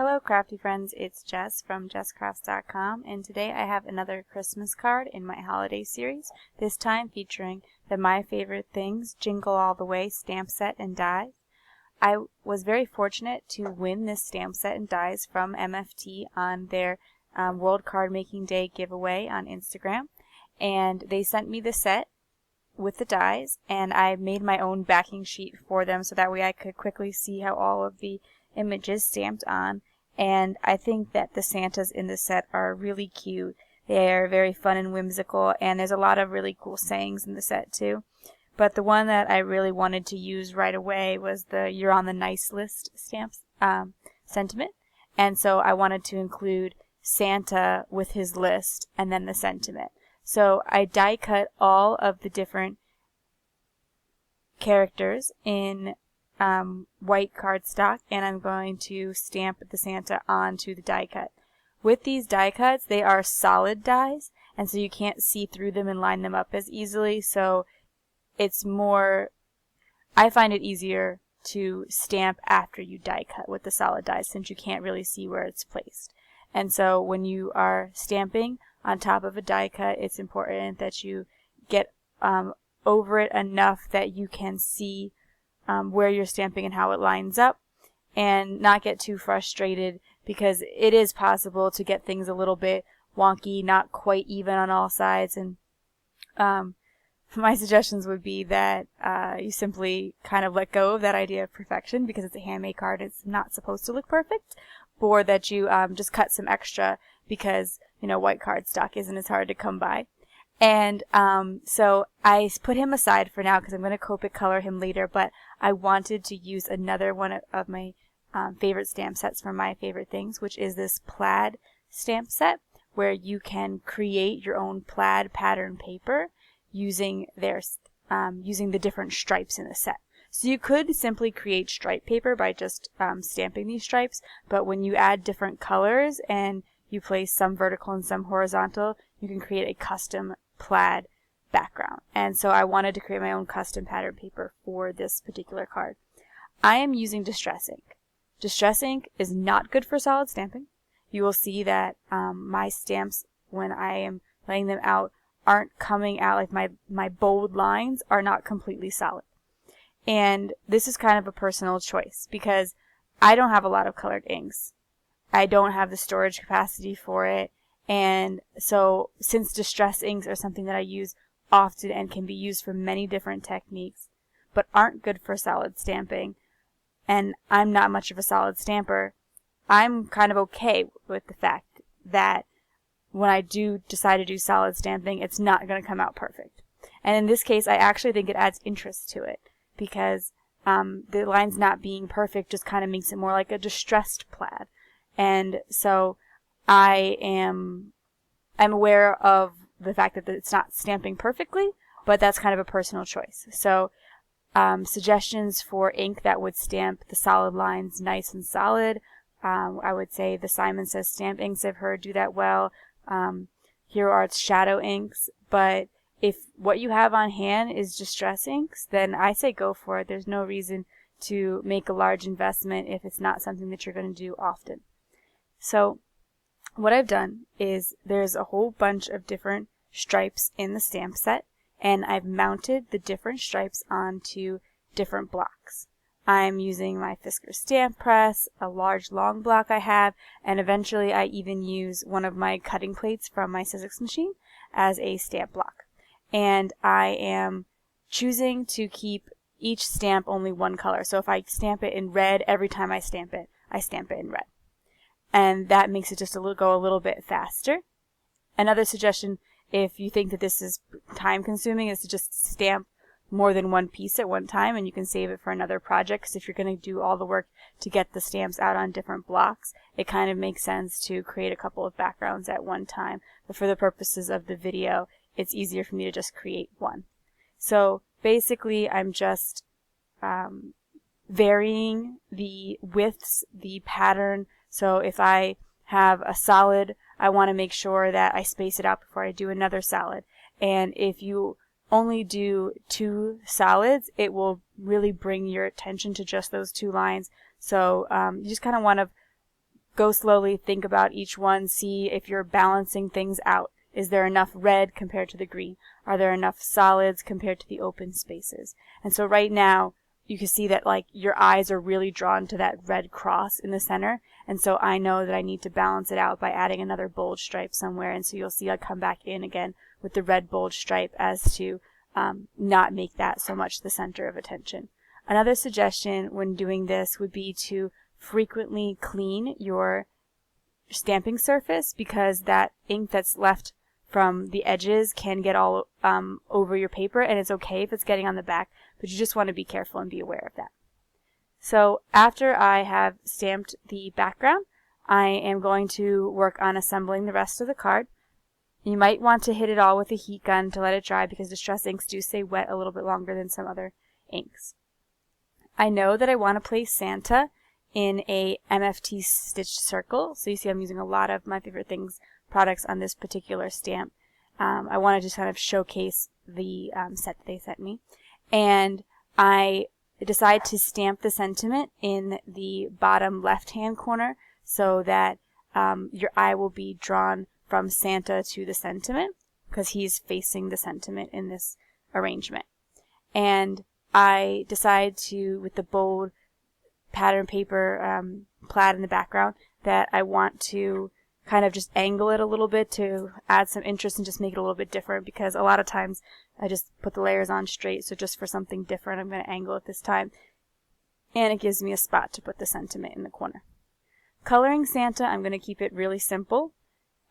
Hello crafty friends, it's Jess from jesscrafts.com, and today I have another Christmas card in my holiday series, this time featuring the My Favorite Things Jingle All the Way stamp set and dies. I was very fortunate to win this stamp set and dies from MFT on their World Card Making Day giveaway on Instagram, and they sent me the set with the dies, and I made my own backing sheet for them so that way I could quickly see how all of the images stamped on. And I think that the Santas in the set are really cute. They are very fun and whimsical, and there's a lot of really cool sayings in the set too. But the one that I really wanted to use right away was the "You're on the nice list" stamps sentiment, and so I wanted to include Santa with his list and then the sentiment. So I die cut all of the different characters in white cardstock, and I'm going to stamp the Santa onto the die cut. With these die cuts, they are solid dies, and so you can't see through them and line them up as easily, so it's more, I find it easier to stamp after you die cut with the solid dies since you can't really see where it's placed. And so when you are stamping on top of a die cut, it's important that you get over it enough that you can see where you're stamping and how it lines up, and not get too frustrated because it is possible to get things a little bit wonky, not quite even on all sides. And my suggestions would be that you simply kind of let go of that idea of perfection because it's a handmade card. It's not supposed to look perfect, or that you just cut some extra because, you know, white cardstock isn't as hard to come by. And so I put him aside for now because I'm going to Copic color him later, but I wanted to use another one of my favorite stamp sets from My Favorite Things, which is this Plaid Stamp Set, where you can create your own plaid pattern paper using using the different stripes in the set. So you could simply create stripe paper by just stamping these stripes, but when you add different colors and you place some vertical and some horizontal, you can create a custom plaid background. And so I wanted to create my own custom pattern paper for this particular card. I am using Distress ink. Distress ink is not good for solid stamping. You will see that my stamps, when I am laying them out, aren't coming out, like my bold lines are not completely solid. And this is kind of a personal choice because I don't have a lot of colored inks. I don't have the storage capacity for it. And so since distress inks are something that I use often and can be used for many different techniques, but aren't good for solid stamping, and I'm not much of a solid stamper, I'm kind of okay with the fact that when I do decide to do solid stamping, it's not going to come out perfect. And in this case, I actually think it adds interest to it because the lines not being perfect just kind of makes it more like a distressed plaid. And so I'm aware of the fact that it's not stamping perfectly, but that's kind of a personal choice. So suggestions for ink that would stamp the solid lines nice and solid. I would say the Simon Says Stamp inks I've heard do that well. Hero Art's shadow inks. But if what you have on hand is distress inks, then I say go for it. There's no reason to make a large investment if it's not something that you're going to do often. So what I've done is there's a whole bunch of different stripes in the stamp set, and I've mounted the different stripes onto different blocks. I'm using my Fisker stamp press, a large long block I have, and eventually I even use one of my cutting plates from my Sizzix machine as a stamp block. And I am choosing to keep each stamp only one color. So if I stamp it in red, every time I stamp it in red. And that makes it just go a little bit faster. Another suggestion, if you think that this is time consuming, is to just stamp more than one piece at one time, and you can save it for another project, because if you're going to do all the work to get the stamps out on different blocks, it kind of makes sense to create a couple of backgrounds at one time. But for the purposes of the video, it's easier for me to just create one. So basically, I'm just varying the widths, the pattern. So if I have a solid, I want to make sure that I space it out before I do another solid. And if you only do two solids, it will really bring your attention to just those two lines. So you just kind of want to go slowly, think about each one, see if you're balancing things out. Is there enough red compared to the green? Are there enough solids compared to the open spaces? And so right now, you can see that like your eyes are really drawn to that red cross in the center. And so I know that I need to balance it out by adding another bold stripe somewhere. And so you'll see I come back in again with the red bold stripe as to not make that so much the center of attention. Another suggestion when doing this would be to frequently clean your stamping surface, because that ink that's left from the edges can get all over your paper, and it's okay if it's getting on the back, but you just want to be careful and be aware of that. So after I have stamped the background, I am going to work on assembling the rest of the card. You might want to hit it all with a heat gun to let it dry, because distress inks do stay wet a little bit longer than some other inks. I know that I want to place Santa in a MFT stitched circle, so you see I'm using a lot of My Favorite Things products on this particular stamp. I want to just kind of showcase the set that they sent me. And I decide to stamp the sentiment in the bottom left-hand corner so that your eye will be drawn from Santa to the sentiment, because he's facing the sentiment in this arrangement. And I decide to, with the bold pattern paper plaid in the background, that I want to kind of just angle it a little bit to add some interest and just make it a little bit different, because a lot of times I just put the layers on straight, so just for something different I'm going to angle it this time, and it gives me a spot to put the sentiment in the corner. Coloring Santa, I'm going to keep it really simple.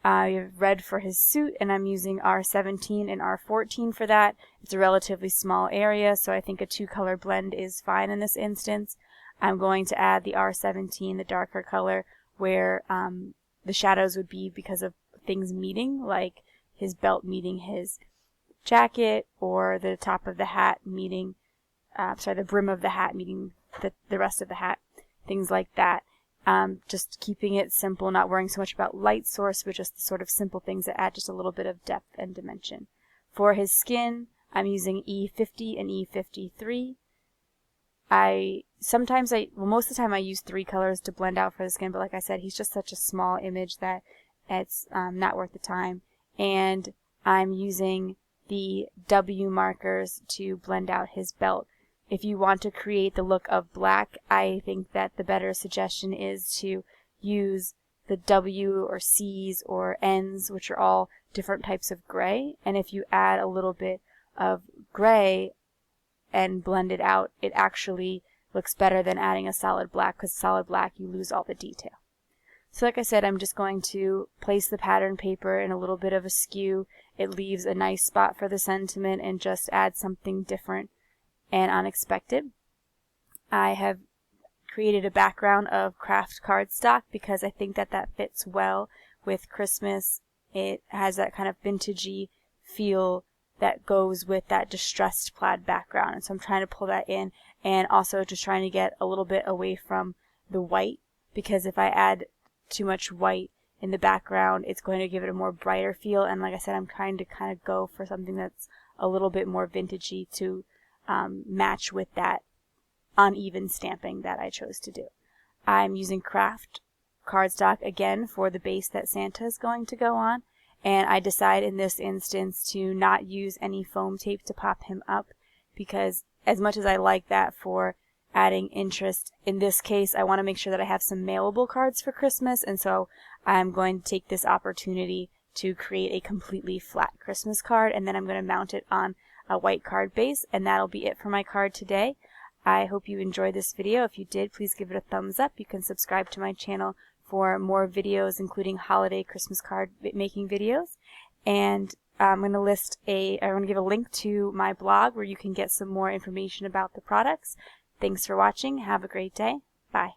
I have red for his suit, and I'm using R17 and R14 for that. It's a relatively small area, so I think a two-color blend is fine in this instance. I'm going to add the R17, the darker color, where the shadows would be because of things meeting, like his belt meeting his jacket, or the top of the hat meeting, the brim of the hat meeting the rest of the hat, things like that. Just keeping it simple, not worrying so much about light source, but just the sort of simple things that add just a little bit of depth and dimension. For his skin, I'm using E50 and E53. Most of the time I use 3 colors to blend out for the skin, but like I said, he's just such a small image that it's not worth the time. And I'm using the W markers to blend out his belt. If you want to create the look of black, I think that the better suggestion is to use the W or C's or N's, which are all different types of gray. And if you add a little bit of gray and blend it out, it actually looks better than adding a solid black, because solid black you lose all the detail. So like I said, I'm just going to place the pattern paper in a little bit of a skew. It leaves a nice spot for the sentiment and just adds something different and unexpected. I have created a background of craft cardstock because I think that that fits well with Christmas. It has that kind of vintagey feel that goes with that distressed plaid background, and so I'm trying to pull that in, and also just trying to get a little bit away from the white, because if I add too much white in the background, it's going to give it a more brighter feel. And like I said, I'm trying to kind of go for something that's a little bit more vintagey to match with that uneven stamping that I chose to do. I'm using craft cardstock again for the base that Santa is going to go on, and I decide in this instance to not use any foam tape to pop him up, because as much as I like that for adding interest, in this case I want to make sure that I have some mailable cards for Christmas, and so I'm going to take this opportunity to create a completely flat Christmas card, and then I'm going to mount it on a white card base, and that'll be it for my card today. I hope you enjoyed this video. If you did, please give it a thumbs up. You can subscribe to my channel for more videos, including holiday Christmas card making videos. And I'm going to give a link to my blog where you can get some more information about the products. Thanks for watching. Have a great day. Bye.